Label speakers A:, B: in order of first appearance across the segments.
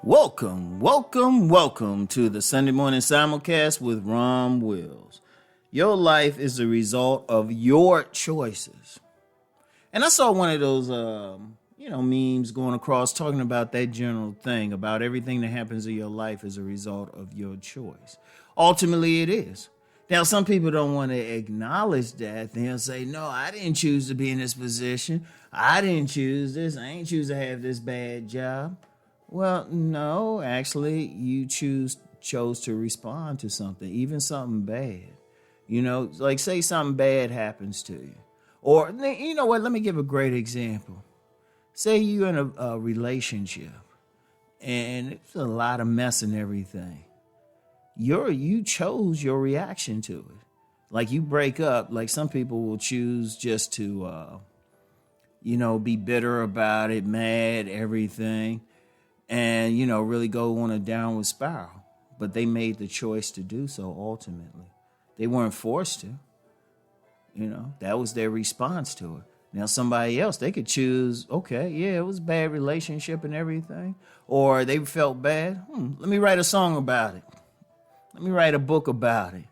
A: Welcome to the Sunday morning simulcast with Rom Wills. Your life is the result of your choices. And I saw one of those, memes going across talking about that general thing about everything that happens in your life is a result of your choice. Ultimately, it is. Now, some people don't want to acknowledge that. They'll say, no, I didn't choose to be in this position. I didn't choose this. I ain't choose to have this bad job. Well, no, actually, you chose to respond to something, even something bad. Like say something bad happens to you. Or, you know what, let me give a great example. Say you're in a relationship and it's a lot of mess and everything. You chose your reaction to it. Like you break up, like some people will choose just to, be bitter about it, mad, everything. And, really go on a downward spiral. But they made the choice to do so ultimately. They weren't forced to. That was their response to it. Now, somebody else, they could choose, okay, yeah, it was a bad relationship and everything. Or they felt bad. Let me write a song about it. Let me write a book about it.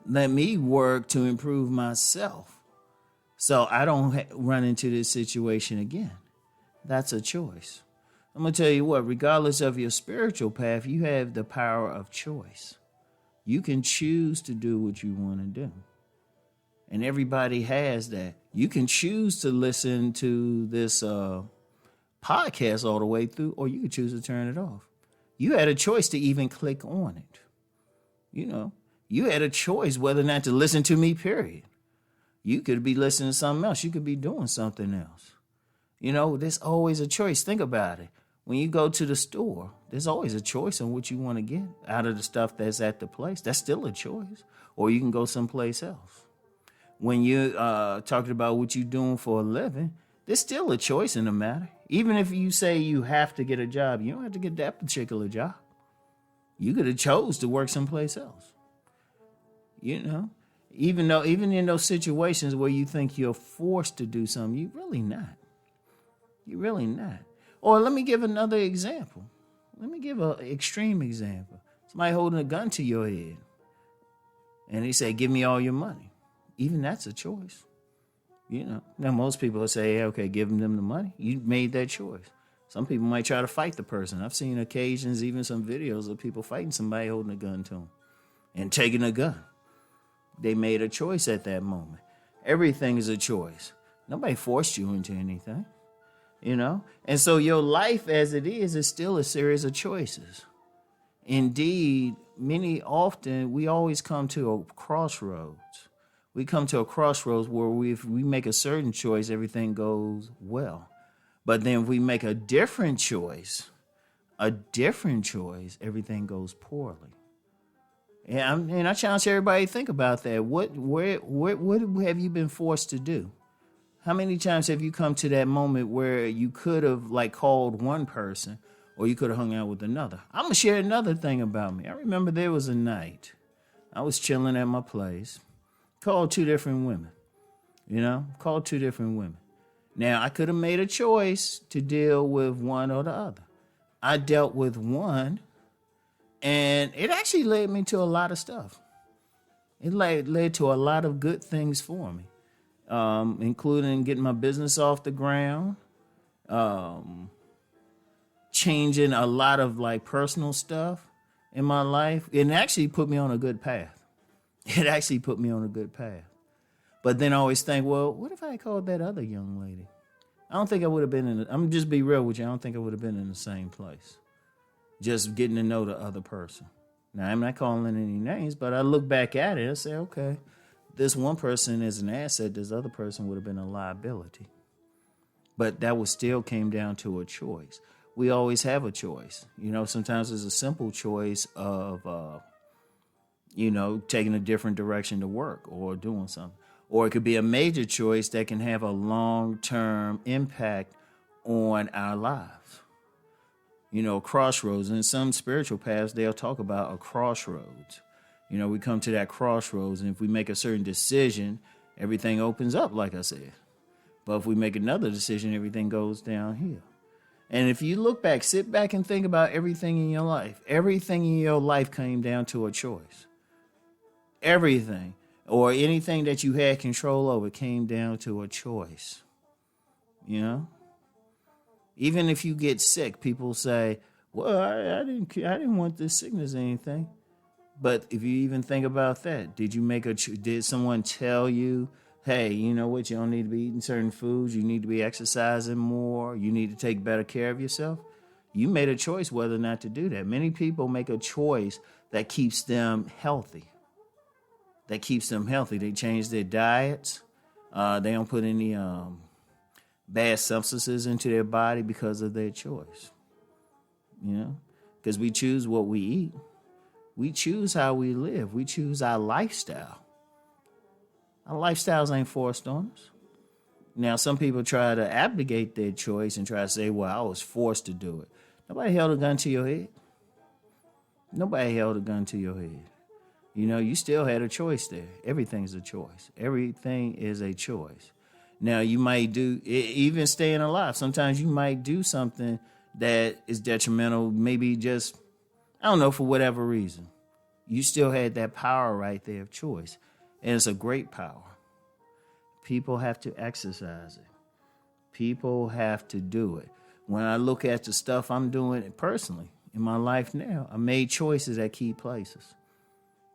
A: Let me work to improve myself so I don't run into this situation again. That's a choice. I'm going to tell you what, regardless of your spiritual path, you have the power of choice. You can choose to do what you want to do. And everybody has that. You can choose to listen to this podcast all the way through, or you can choose to turn it off. You had a choice to even click on it. You had a choice whether or not to listen to me, period. You could be listening to something else. You could be doing something else. There's always a choice. Think about it. When you go to the store, there's always a choice on what you want to get out of the stuff that's at the place. That's still a choice. Or you can go someplace else. When you're talking about what you're doing for a living, there's still a choice in the matter. Even if you say you have to get a job, you don't have to get that particular job. You could have chose to work someplace else. Even in those situations where you think you're forced to do something, you're really not. You're really not. Or let me give another example. Let me give an extreme example. Somebody holding a gun to your head. And they say, give me all your money. Even that's a choice. Now most people will say, okay, give them the money. You made that choice. Some people might try to fight the person. I've seen occasions, even some videos of people fighting somebody holding a gun to them and taking a gun. They made a choice at that moment. Everything is a choice. Nobody forced you into anything. And so your life as it is still a series of choices. Indeed, we always come to a crossroads. We come to a crossroads where if we make a certain choice, everything goes well. But then if we make a different choice, everything goes poorly. And I challenge everybody to think about that. What have you been forced to do? How many times have you come to that moment where you could have called one person or you could have hung out with another? I'm going to share another thing about me. I remember there was a night I was chilling at my place, called two different women. Now, I could have made a choice to deal with one or the other. I dealt with one, and it actually led me to a lot of stuff. It led to a lot of good things for me. Including getting my business off the ground, changing a lot of personal stuff in my life. It actually put me on a good path. But then I always think, well, what if I called that other young lady? I don't think I would have been I'm just be real with you. I don't think I would have been in the same place. Just getting to know the other person. Now, I'm not calling any names, but I look back at it and say, okay, this one person is an asset, this other person would have been a liability. But that still came down to a choice. We always have a choice. Sometimes it's a simple choice of, taking a different direction to work or doing something. Or it could be a major choice that can have a long-term impact on our lives. Crossroads. In some spiritual paths, they'll talk about a crossroads. We come to that crossroads, and if we make a certain decision, everything opens up, like I said. But if we make another decision, everything goes downhill. And if you look back, sit back and think about everything in your life. Everything in your life came down to a choice. Everything, or anything that you had control over, came down to a choice. You know? Even if you get sick, people say, well, I didn't want this sickness or anything. But if you even think about that, did someone tell you, hey, you know what, you don't need to be eating certain foods, you need to be exercising more, you need to take better care of yourself? You made a choice whether or not to do that. Many people make a choice that keeps them healthy. They change their diets. They don't put any bad substances into their body because of their choice. You know, because we choose what we eat. We choose how we live. We choose our lifestyle. Our lifestyles ain't forced on us. Now, some people try to abdicate their choice and try to say, well, I was forced to do it. Nobody held a gun to your head. You know, you still had a choice there. Everything's a choice. Everything is a choice. Now, you might do, even staying alive, sometimes you might do something that is detrimental, maybe just, I don't know, for whatever reason. You still had that power right there of choice. And it's a great power. People have to exercise it. People have to do it. When I look at the stuff I'm doing personally in my life now, I made choices at key places.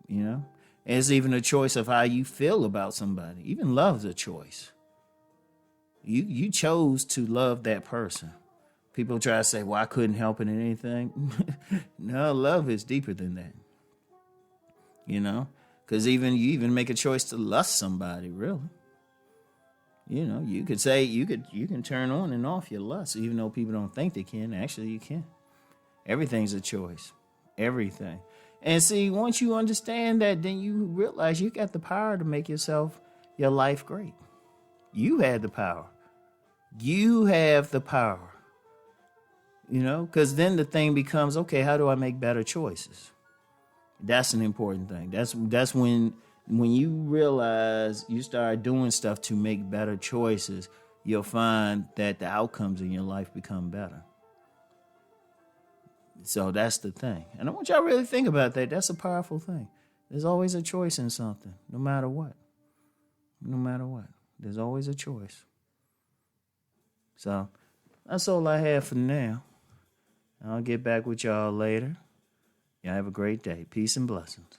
A: You know? And it's even a choice of how you feel about somebody. Even love's a choice. You chose to love that person. People try to say, well, I couldn't help it in anything. No, love is deeper than that. You know? Because you even make a choice to lust somebody, really. You know, you could say you can turn on and off your lust, even though people don't think they can. Actually, you can. Everything's a choice. Everything. And see, once you understand that, then you realize you got the power to make your life great. You had the power. You have the power. You know, because then the thing becomes, okay, how do I make better choices? That's an important thing. That's when you realize you start doing stuff to make better choices, you'll find that the outcomes in your life become better. So that's the thing. And I want y'all to really think about that. That's a powerful thing. There's always a choice in something, no matter what. No matter what. There's always a choice. So that's all I have for now. I'll get back with y'all later. Y'all have a great day. Peace and blessings.